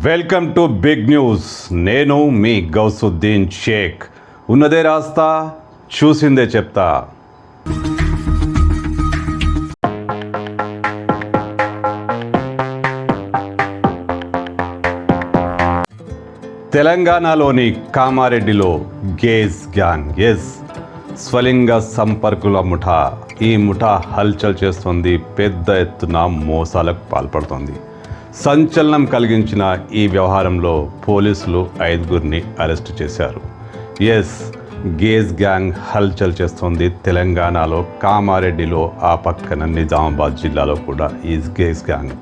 Welcome to big news. నేను మీ గౌసుద్దీన్ షేక్. ఉన్నదే రాస్తా, చూసిందే చెప్తా. తెలంగాణలోని కామారెడ్డిలో గేజ్ గ్యాంగ్ స్వలింగ సంపర్కుల ముఠా. ఈ ముఠా హల్చల్ చేస్తుంది, పెద్ద ఎత్తున మోసాలకు పాల్పడుతోంది. సంచలనం కలిగించిన ఈ వ్యవహారంలో పోలీసులు 5గురిని అరెస్టు చేశారు. గేజ్ గ్యాంగ్ హల్చల్ చేస్తోంది తెలంగాణలో, కామారెడ్డిలో, ఆ పక్కన నిజామాబాద్ జిల్లాలో కూడా ఈ గేజ్ గ్యాంగ్,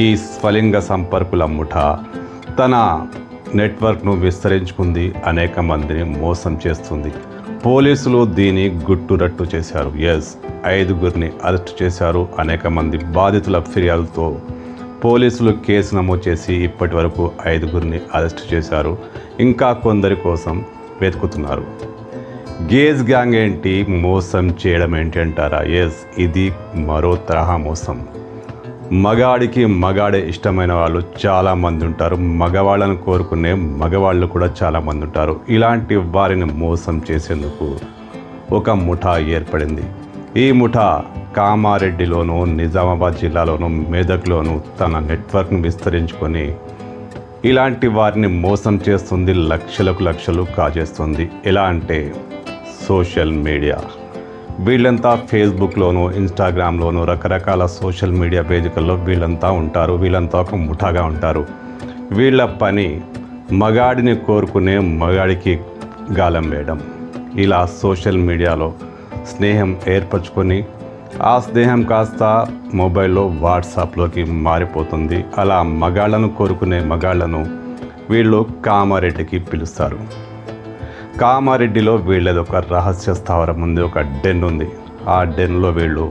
ఈ స్వలింగ సంపర్కుల ముఠా తన నెట్వర్క్ను విస్తరించుకుంది, అనేక మందిని మోసం చేస్తుంది. పోలీసులు దీని గుట్టురట్టు చేశారు. 5గురిని అరెస్టు చేశారు. అనేక మంది బాధితుల ఫిర్యాదుతో పోలీసులు కేసు నమోదు చేసి ఇప్పటి వరకు 5గురిని అరెస్టు చేశారు. ఇంకా కొందరి కోసం వెతుకుతున్నారు. గేజ్ గ్యాంగ్ ఏంటి, మోసం చేయడం ఏంటి అంటారా? ఇది మరో తరహా మోసం. మగాడికి మగాడే ఇష్టమైన వాళ్ళు చాలామంది ఉంటారు. మగవాళ్ళను కోరుకునే మగవాళ్ళు కూడా చాలామంది ఉంటారు. ఇలాంటి వారిని మోసం చేసేందుకు ఒక ముఠా ఏర్పడింది. ఈ ముఠా కామారెడ్డిలోనూ, నిజామాబాద్ జిల్లాలోనూ, మెదక్లోనూ తన నెట్వర్క్ను విస్తరించుకొని ఇలాంటి వారిని మోసం చేస్తుంది, లక్షలు కాజేస్తుంది. ఎలా అంటే సోషల్ మీడియా. వీళ్ళంతా ఫేస్బుక్లోనూ, ఇన్స్టాగ్రామ్లోనూ, రకరకాల సోషల్ మీడియా వేదికల్లో వీళ్ళంతా ఉంటారు. వీళ్ళంతా ఒక ముఠాగా ఉంటారు. వీళ్ళ పని మగాడిని కోరుకునే మగాడికి గాలం వేయడం. ఇలా సోషల్ మీడియాలో స్నేహం ఏర్పరచుకొని ఆ స్నేహం కాస్త మొబైల్లో, వాట్సాప్లోకి మారిపోతుంది. అలా మగాళ్లను కోరుకునే మగాళ్లను వీళ్ళు కామారెడ్డికి పిలుస్తారు. కామారెడ్డిలో వీళ్ళది ఒక రహస్య స్థావరం ఉంది, ఒక డెన్ ఉంది. ఆ డెన్లో వీళ్ళు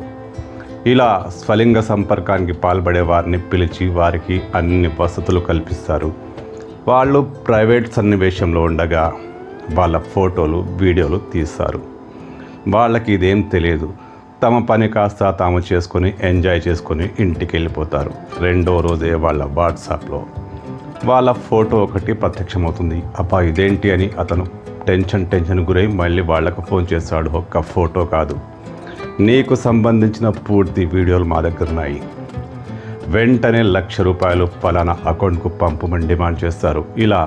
ఇలా స్వలింగ సంపర్కానికి పాల్పడే వారిని పిలిచి వారికి అన్ని వసతులు కల్పిస్తారు. వాళ్ళు ప్రైవేట్ సన్నివేశంలో ఉండగా వాళ్ళ ఫోటోలు, వీడియోలు తీస్తారు. వాళ్ళకి ఇదేం తెలియదు. తమ పని కాస్త తాము చేసుకొని ఎంజాయ్ చేసుకొని ఇంటికి వెళ్ళిపోతారు. రెండో రోజే వాళ్ళ వాట్సాప్లో వాళ్ళ ఫోటో ఒకటి ప్రత్యక్షమవుతుంది. అబ్బా ఇదేంటి అని అతను టెన్షన్ గురై మళ్ళీ వాళ్లకు ఫోన్ చేస్తాడు. ఒక్క ఫోటో కాదు, నీకు సంబంధించిన పూర్తి వీడియోలు మా దగ్గర ఉన్నాయి, వెంటనే ₹1,00,000 ఫలానా అకౌంట్కు పంపమని డిమాండ్ చేస్తారు. ఇలా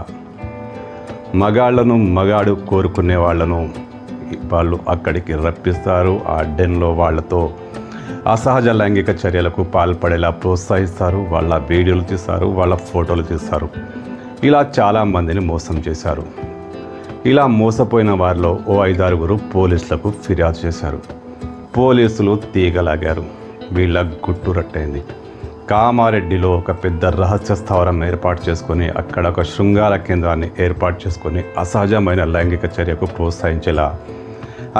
మగాడు కోరుకునే వాళ్ళు అక్కడికి రప్పిస్తారు. ఆ డెన్లో వాళ్ళతో అసహజ లైంగిక చర్యలకు పాల్పడేలా ప్రోత్సహిస్తారు. వాళ్ళ వీడియోలు తీస్తారు, వాళ్ళ ఫోటోలు తీస్తారు. ఇలా చాలామందిని మోసం చేశారు. ఇలా మోసపోయిన వారిలో ఓ 5-6గురు పోలీసులకు ఫిర్యాదు చేశారు. పోలీసులు తీగలాగారు. వీళ్ళ గుట్టు రట్టయింది. కామారెడ్డిలో ఒక పెద్ద రహస్య స్థావరం ఏర్పాటు చేసుకొని అక్కడ ఒక శృంగార కేంద్రాన్ని ఏర్పాటు చేసుకొని అసహజమైన లైంగిక చర్యకు ప్రోత్సహించేలా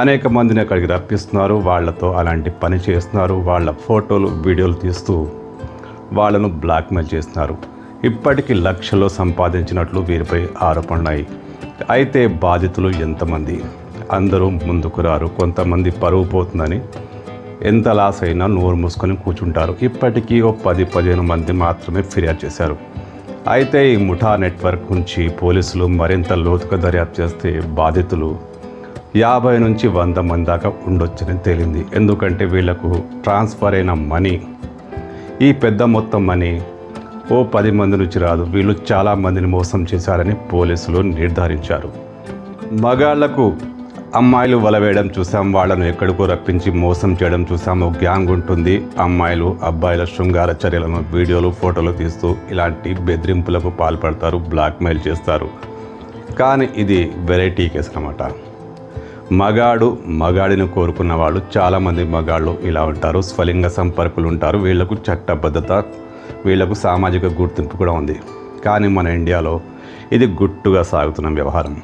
అనేక మందిని అక్కడికి రప్పిస్తున్నారు. వాళ్లతో అలాంటి పని చేస్తున్నారు. వాళ్ళ ఫోటోలు, వీడియోలు తీస్తూ వాళ్ళను బ్లాక్మెయిల్ చేస్తున్నారు. ఇప్పటికీ లక్షలు సంపాదించినట్లు వీరిపై ఆరోపణలు. అయితే బాధితులు ఎంతమంది? అందరూ ముందుకు రారు. కొంతమంది పరువు పోతుందని ఎంత లాస్ అయినా నోరు మూసుకొని కూర్చుంటారు. ఇప్పటికీ ఓ 10-15 మంది మాత్రమే ఫిర్యాదు చేశారు. అయితే ఈ ముఠా నెట్వర్క్ నుంచి పోలీసులు మరింత లోతుగా దర్యాప్తు చేస్తే బాధితులు 50 నుంచి 100 మంది దాకా ఉండొచ్చని తేలింది. ఎందుకంటే వీళ్లకు ట్రాన్స్ఫర్ అయిన మనీ, ఈ పెద్ద మొత్తం మనీ ఓ 10 మంది నుంచి రాదు. వీళ్ళు చాలామందిని మోసం చేశారని పోలీసులు నిర్ధారించారు. మగాళ్లకు అమ్మాయిలు వలవేయడం చూసాం, వాళ్ళను ఎక్కడికో రప్పించి మోసం చేయడం చూసాం. ఒక గ్యాంగ్ ఉంటుంది. అమ్మాయిలు, అబ్బాయిల శృంగార చర్యలను వీడియోలు, ఫోటోలు తీస్తూ ఇలాంటి బెదిరింపులకు పాల్పడతారు, బ్లాక్మెయిల్ చేస్తారు. కానీ ఇది వెరైటీ కేసు అన్నమాట. మగాడిని కోరుకున్న వాళ్ళు చాలామంది మగాళ్ళు ఇలా ఉంటారు. స్వలింగ సంపర్కులు ఉంటారు. వీళ్లకు చట్టబద్ధత, వీళ్లకు సామాజిక గుర్తింపు కూడా ఉంది. కానీ మన ఇండియాలో ఇది గుట్టుగా సాగుతున్న వ్యవహారం.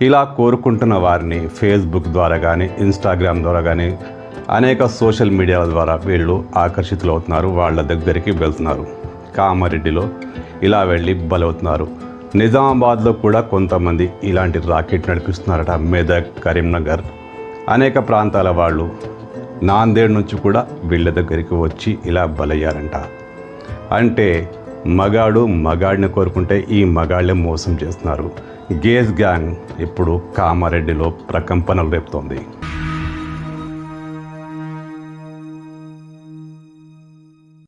ఇలా కోరుకుంటున్న వారిని ఫేస్బుక్ ద్వారా కానీ, ఇన్స్టాగ్రామ్ ద్వారా కానీ, అనేక సోషల్ మీడియాల ద్వారా వీళ్ళు ఆకర్షితులవుతున్నారు. వాళ్ళ దగ్గరికి వెళ్తున్నారు. కామారెడ్డిలో ఇలా వెళ్ళి బలవుతున్నారు. నిజామాబాద్లో కూడా కొంతమంది ఇలాంటి రాకెట్ నడిపిస్తున్నారట. మెదక్, కరీంనగర్, అనేక ప్రాంతాల వాళ్ళు, నాందేడ్ నుంచి కూడా వీళ్ళ దగ్గరికి వచ్చి ఇలా బలయ్యారంట. అంటే మగాడు మగాడిని కోరుకుంటే ఈ మగాళ్ళే మోసం చేస్తున్నారు. గేజ్ గ్యాంగ్ ఇప్పుడు కామారెడ్డిలో ప్రకంపనలు రేపుతోంది.